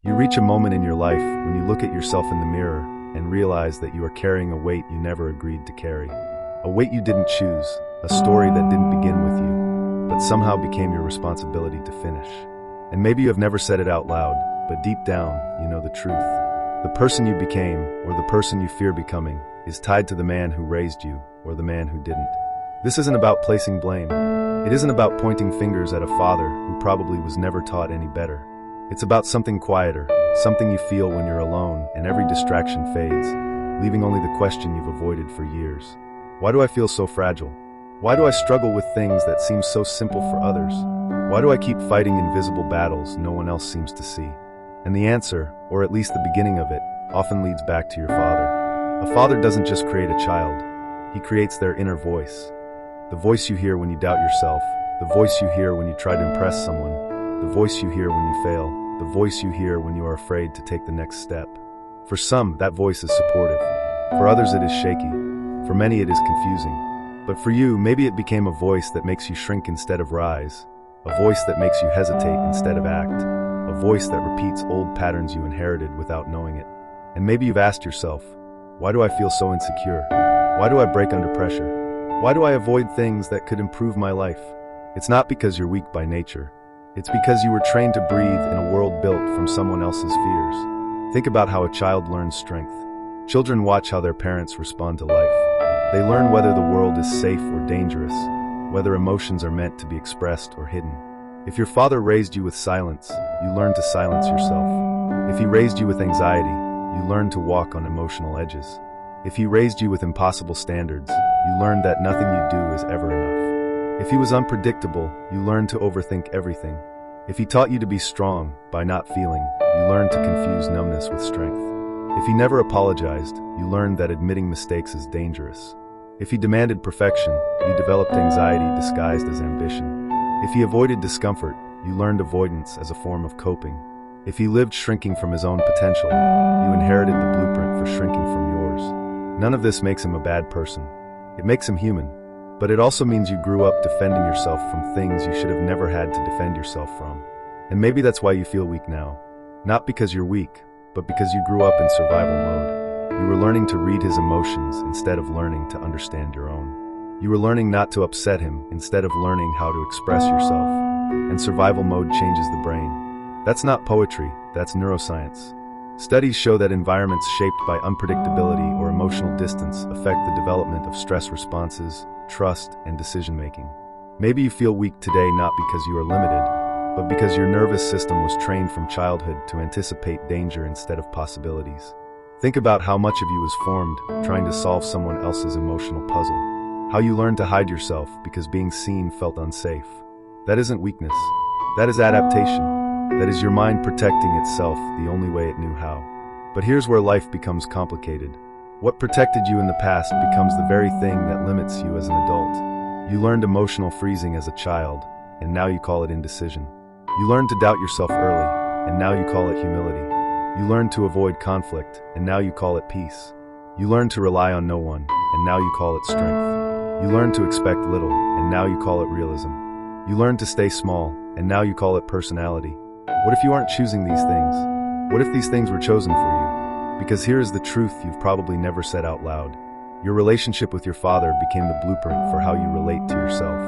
You reach a moment in your life when you look at yourself in the mirror and realize that you are carrying a weight you never agreed to carry. A weight you didn't choose, a story that didn't begin with you, but somehow became your responsibility to finish. And maybe you have never said it out loud, but deep down, you know the truth. The person you became, or the person you fear becoming, is tied to the man who raised you, or the man who didn't. This isn't about placing blame. It isn't about pointing fingers at a father who probably was never taught any better. It's about something quieter, something you feel when you're alone and every distraction fades, leaving only the question you've avoided for years. Why do I feel so fragile? Why do I struggle with things that seem so simple for others? Why do I keep fighting invisible battles no one else seems to see? And the answer, or at least the beginning of it, often leads back to your father. A father doesn't just create a child. He creates their inner voice. The voice you hear when you doubt yourself, the voice you hear when you try to impress someone, the voice you hear when you fail, the voice you hear when you are afraid to take the next step. For some, that voice is supportive. For others, it is shaky. For many, it is confusing. But for you, maybe it became a voice that makes you shrink instead of rise, a voice that makes you hesitate instead of act, a voice that repeats old patterns you inherited without knowing it. And maybe you've asked yourself, why do I feel so insecure? Why do I break under pressure? Why do I avoid things that could improve my life? It's not because you're weak by nature. It's because you were trained to breathe in a world built from someone else's fears. Think about how a child learns strength. Children watch how their parents respond to life. They learn whether the world is safe or dangerous, whether emotions are meant to be expressed or hidden. If your father raised you with silence, you learn to silence yourself. If he raised you with anxiety, you learn to walk on emotional edges. If he raised you with impossible standards, you learn that nothing you do is ever enough. If he was unpredictable, you learn to overthink everything. If he taught you to be strong by not feeling, you learn to confuse numbness with strength. If he never apologized, you learned that admitting mistakes is dangerous. If he demanded perfection, you developed anxiety disguised as ambition. If he avoided discomfort, you learned avoidance as a form of coping. If he lived shrinking from his own potential, you inherited the blueprint for shrinking from yours. None of this makes him a bad person. It makes him human. But it also means you grew up defending yourself from things you should have never had to defend yourself from. And maybe that's why you feel weak now. Not because you're weak, but because you grew up in survival mode. You were learning to read his emotions instead of learning to understand your own. You were learning not to upset him instead of learning how to express yourself. And survival mode changes the brain. That's not poetry, that's neuroscience. Studies show that environments shaped by unpredictability or emotional distance affect the development of stress responses, trust, and decision-making. Maybe you feel weak today not because you are limited, but because your nervous system was trained from childhood to anticipate danger instead of possibilities. Think about how much of you was formed trying to solve someone else's emotional puzzle. How you learned to hide yourself because being seen felt unsafe. That isn't weakness. That is adaptation. That is your mind protecting itself the only way it knew how. But here's where life becomes complicated. What protected you in the past becomes the very thing that limits you as an adult. You learned emotional freezing as a child, and now you call it indecision. You learned to doubt yourself early, and now you call it humility. You learned to avoid conflict, and now you call it peace. You learned to rely on no one, and now you call it strength. You learned to expect little, and now you call it realism. You learned to stay small, and now you call it personality. What if you aren't choosing these things? What if these things were chosen for you? Because here is the truth you've probably never said out loud. Your relationship with your father became the blueprint for how you relate to yourself.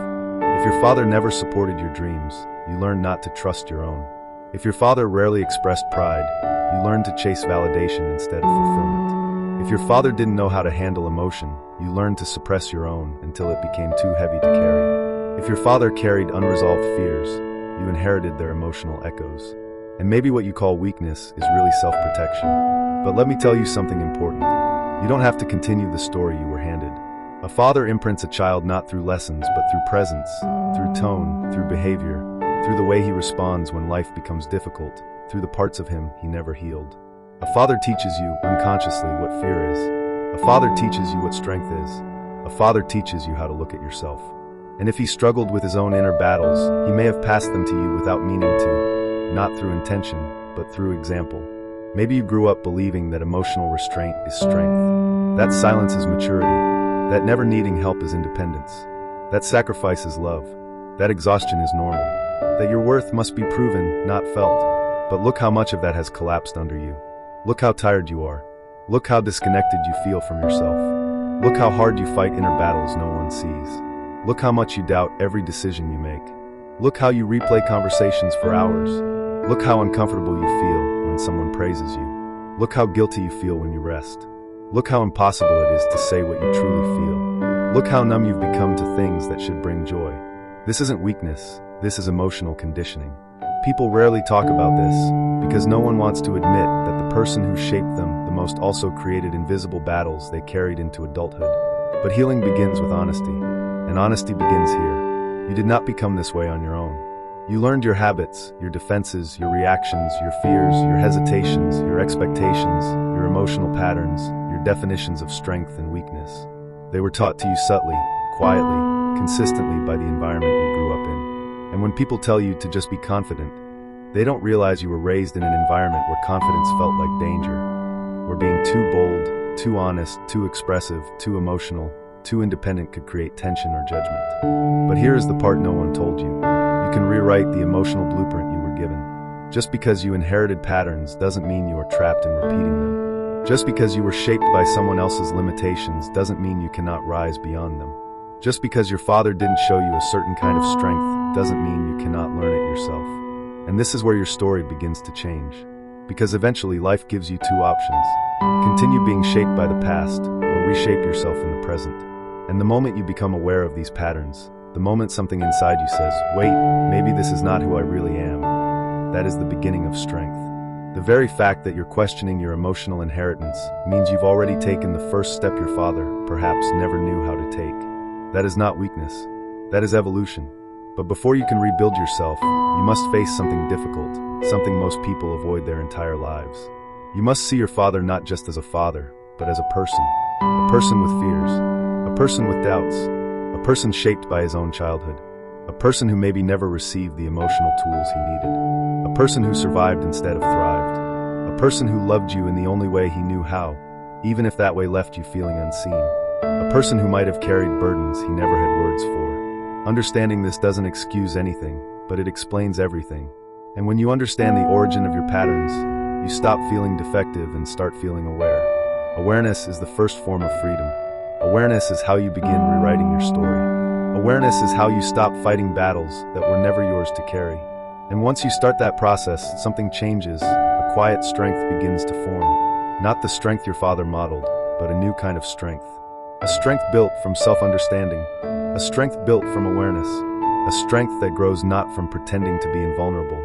If your father never supported your dreams, you learned not to trust your own. If your father rarely expressed pride, you learned to chase validation instead of fulfillment. If your father didn't know how to handle emotion, you learned to suppress your own until it became too heavy to carry. If your father carried unresolved fears, you inherited their emotional echoes. And maybe what you call weakness is really self-protection. But let me tell you something important. You don't have to continue the story you were handed. A father imprints a child not through lessons, but through presence, through tone, through behavior, through the way he responds when life becomes difficult, through the parts of him he never healed. A father teaches you, unconsciously, what fear is. A father teaches you what strength is. A father teaches you how to look at yourself. And if he struggled with his own inner battles, he may have passed them to you without meaning to, not through intention, but through example. Maybe you grew up believing that emotional restraint is strength. That silence is maturity. That never needing help is independence. That sacrifice is love. That exhaustion is normal. That your worth must be proven, not felt. But look how much of that has collapsed under you. Look how tired you are. Look how disconnected you feel from yourself. Look how hard you fight inner battles no one sees. Look how much you doubt every decision you make. Look how you replay conversations for hours. Look how uncomfortable you feel when someone praises you. Look how guilty you feel when you rest. Look how impossible it is to say what you truly feel. Look how numb you've become to things that should bring joy. This isn't weakness, this is emotional conditioning. People rarely talk about this because no one wants to admit that the person who shaped them the most also created invisible battles they carried into adulthood. But healing begins with honesty, and honesty begins here. You did not become this way on your own. You learned your habits, your defenses, your reactions, your fears, your hesitations, your expectations, your emotional patterns, your definitions of strength and weakness. They were taught to you subtly, quietly, consistently by the environment you grew up in. And when people tell you to just be confident, they don't realize you were raised in an environment where confidence felt like danger, where being too bold, too honest, too expressive, too emotional, too independent could create tension or judgment. But here is the part no one told you. You can rewrite the emotional blueprint you were given. Just because you inherited patterns doesn't mean you are trapped in repeating them. Just because you were shaped by someone else's limitations doesn't mean you cannot rise beyond them. Just because your father didn't show you a certain kind of strength doesn't mean you cannot learn it yourself. And this is where your story begins to change. Because eventually life gives you two options. Continue being shaped by the past, or reshape yourself in the present. And the moment you become aware of these patterns, the moment something inside you says, wait, maybe this is not who I really am, that is the beginning of strength. The very fact that you're questioning your emotional inheritance means you've already taken the first step your father, perhaps, never knew how to take. That is not weakness. That is evolution. But before you can rebuild yourself, you must face something difficult, something most people avoid their entire lives. You must see your father not just as a father, but as a person with fears, a person with doubts, a person shaped by his own childhood, a person who maybe never received the emotional tools he needed, a person who survived instead of thrived, a person who loved you in the only way he knew how, even if that way left you feeling unseen, a person who might have carried burdens he never had words for. Understanding this doesn't excuse anything, but it explains everything. And when you understand the origin of your patterns, you stop feeling defective and start feeling aware. Awareness is the first form of freedom. Awareness is how you begin rewriting your story. Awareness is how you stop fighting battles that were never yours to carry. And once you start that process, something changes. A quiet strength begins to form. Not the strength your father modeled, but a new kind of strength. A strength built from self-understanding. A strength built from awareness. A strength that grows not from pretending to be invulnerable,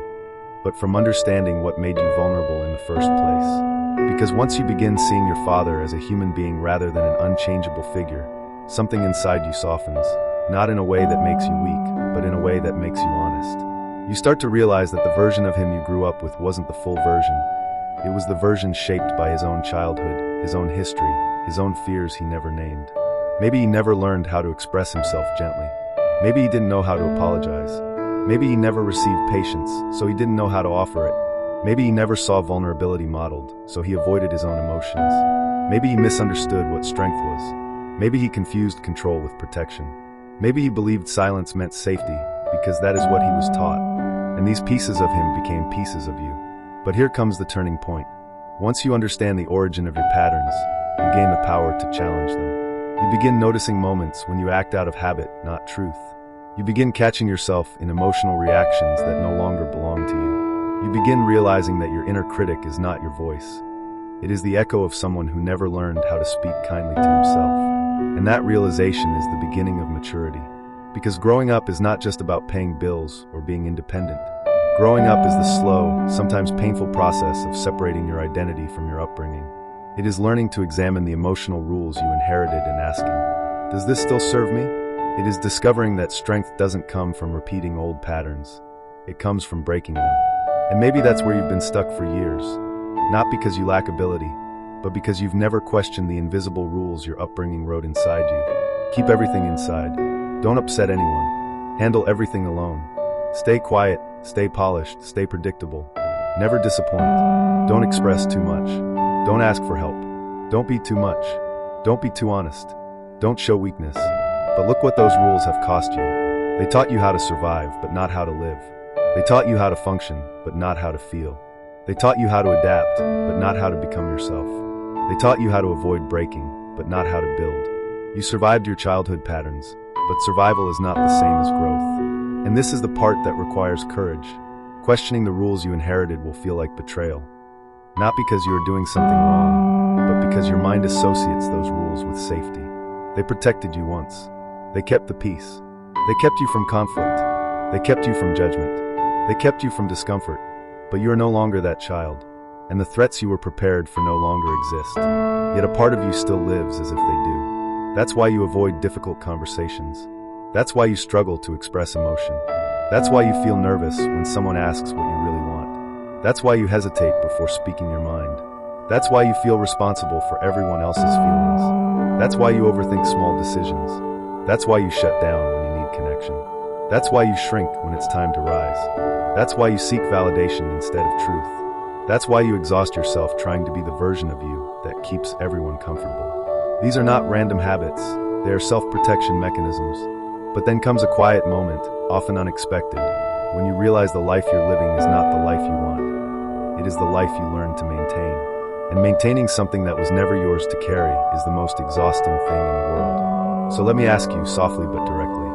but from understanding what made you vulnerable in the first place. Because once you begin seeing your father as a human being rather than an unchangeable figure, something inside you softens, not in a way that makes you weak, but in a way that makes you honest. You start to realize that the version of him you grew up with wasn't the full version. It was the version shaped by his own childhood, his own history, his own fears he never named. Maybe he never learned how to express himself gently. Maybe he didn't know how to apologize. Maybe he never received patience, so he didn't know how to offer it. Maybe he never saw vulnerability modeled, so he avoided his own emotions. Maybe he misunderstood what strength was. Maybe he confused control with protection. Maybe he believed silence meant safety, because that is what he was taught. And these pieces of him became pieces of you. But here comes the turning point. Once you understand the origin of your patterns, you gain the power to challenge them. You begin noticing moments when you act out of habit, not truth. You begin catching yourself in emotional reactions that no longer belong to you. You begin realizing that your inner critic is not your voice. It is the echo of someone who never learned how to speak kindly to himself. And that realization is the beginning of maturity. Because growing up is not just about paying bills or being independent. Growing up is the slow, sometimes painful process of separating your identity from your upbringing. It is learning to examine the emotional rules you inherited and asking, does this still serve me? It is discovering that strength doesn't come from repeating old patterns. It comes from breaking them. And maybe that's where you've been stuck for years. Not because you lack ability, but because you've never questioned the invisible rules your upbringing wrote inside you. Keep everything inside. Don't upset anyone. Handle everything alone. Stay quiet, stay polished, stay predictable. Never disappoint. Don't express too much. Don't ask for help. Don't be too much. Don't be too honest. Don't show weakness. But look what those rules have cost you. They taught you how to survive, but not how to live. They taught you how to function, but not how to feel. They taught you how to adapt, but not how to become yourself. They taught you how to avoid breaking, but not how to build. You survived your childhood patterns, but survival is not the same as growth. And this is the part that requires courage. Questioning the rules you inherited will feel like betrayal. Not because you are doing something wrong, but because your mind associates those rules with safety. They protected you once. They kept the peace. They kept you from conflict. They kept you from judgment. They kept you from discomfort. But you are no longer that child, and the threats you were prepared for no longer exist. Yet a part of you still lives as if they do. That's why you avoid difficult conversations. That's why you struggle to express emotion. That's why you feel nervous when someone asks what you really want. That's why you hesitate before speaking your mind. That's why you feel responsible for everyone else's feelings. That's why you overthink small decisions. That's why you shut down when you need connection. That's why you shrink when it's time to rise. That's why you seek validation instead of truth. That's why you exhaust yourself trying to be the version of you that keeps everyone comfortable. These are not random habits, they are self-protection mechanisms. But then comes a quiet moment, often unexpected, when you realize the life you're living is not the life you want. It is the life you learn to maintain. And maintaining something that was never yours to carry is the most exhausting thing in the world. So let me ask you, softly but directly,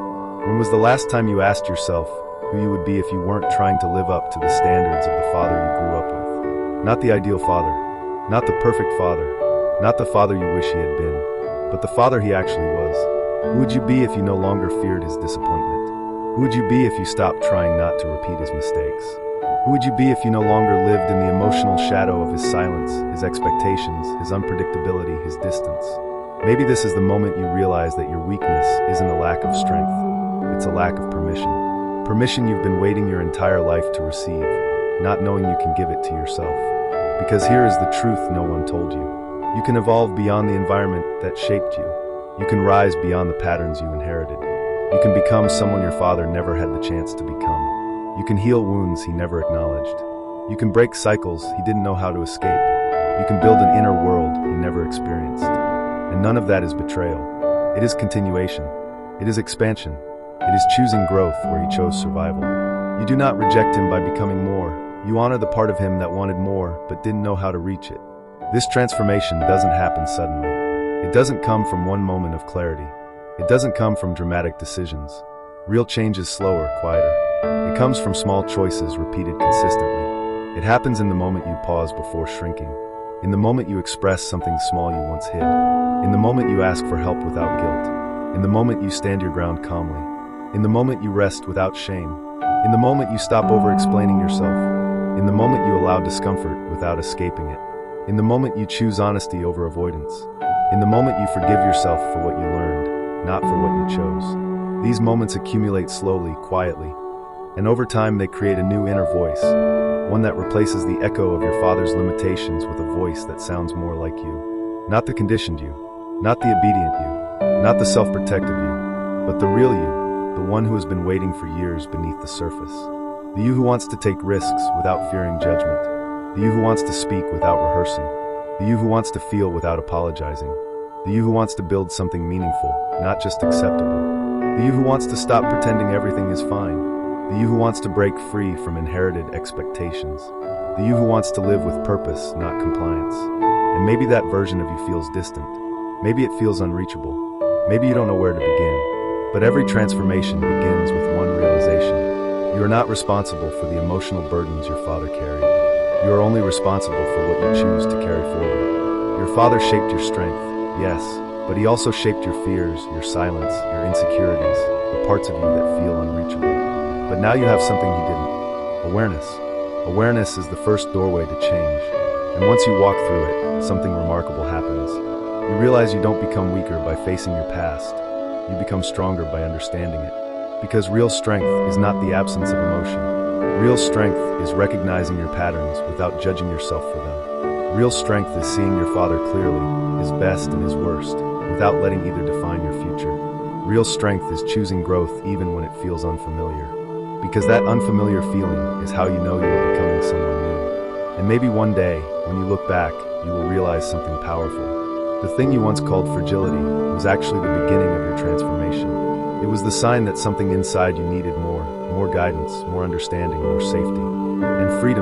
when was the last time you asked yourself who you would be if you weren't trying to live up to the standards of the father you grew up with? Not the ideal father, not the perfect father, not the father you wish he had been, but the father he actually was. Who would you be if you no longer feared his disappointment? Who would you be if you stopped trying not to repeat his mistakes? Who would you be if you no longer lived in the emotional shadow of his silence, his expectations, his unpredictability, his distance? Maybe this is the moment you realize that your weakness isn't a lack of strength, it's a lack of permission. Permission you've been waiting your entire life to receive, not knowing you can give it to yourself. Because here is the truth no one told you. You can evolve beyond the environment that shaped you. You can rise beyond the patterns you inherited. You can become someone your father never had the chance to become. You can heal wounds he never acknowledged. You can break cycles he didn't know how to escape. You can build an inner world he never experienced. And none of that is betrayal. It is continuation. It is expansion. It is choosing growth where he chose survival. You do not reject him by becoming more. You honor the part of him that wanted more but didn't know how to reach it. This transformation doesn't happen suddenly. It doesn't come from one moment of clarity. It doesn't come from dramatic decisions. Real change is slower, quieter. It comes from small choices repeated consistently. It happens in the moment you pause before shrinking. In the moment you express something small you once hid. In the moment you ask for help without guilt. In the moment you stand your ground calmly. In the moment you rest without shame. In the moment you stop over-explaining yourself. In the moment you allow discomfort without escaping it. In the moment you choose honesty over avoidance. In the moment you forgive yourself for what you learned, not for what you chose. These moments accumulate slowly, quietly, and over time they create a new inner voice, one that replaces the echo of your father's limitations with a voice that sounds more like you. Not the conditioned you, not the obedient you, not the self-protective you, but the real you. The one who has been waiting for years beneath the surface. The you who wants to take risks without fearing judgment. The you who wants to speak without rehearsing. The you who wants to feel without apologizing. The you who wants to build something meaningful, not just acceptable. The you who wants to stop pretending everything is fine. The you who wants to break free from inherited expectations. The you who wants to live with purpose, not compliance. And maybe that version of you feels distant. Maybe it feels unreachable. Maybe you don't know where to begin. But every transformation begins with one realization. You are not responsible for the emotional burdens your father carried. You are only responsible for what you choose to carry forward. Your father shaped your strength, yes, but he also shaped your fears, your silence, your insecurities, the parts of you that feel unreachable. But now you have something he didn't. Awareness. Awareness is the first doorway to change. And once you walk through it, something remarkable happens. You realize you don't become weaker by facing your past. You become stronger by understanding it. Because real strength is not the absence of emotion. Real strength is recognizing your patterns without judging yourself for them. Real strength is seeing your father clearly, his best and his worst, without letting either define your future. Real strength is choosing growth even when it feels unfamiliar. Because that unfamiliar feeling is how you know you are becoming someone new. And maybe one day, when you look back, you will realize something powerful. The thing you once called fragility was actually the beginning of your transformation. It was the sign that something inside you needed more guidance, more understanding, more safety, and freedom.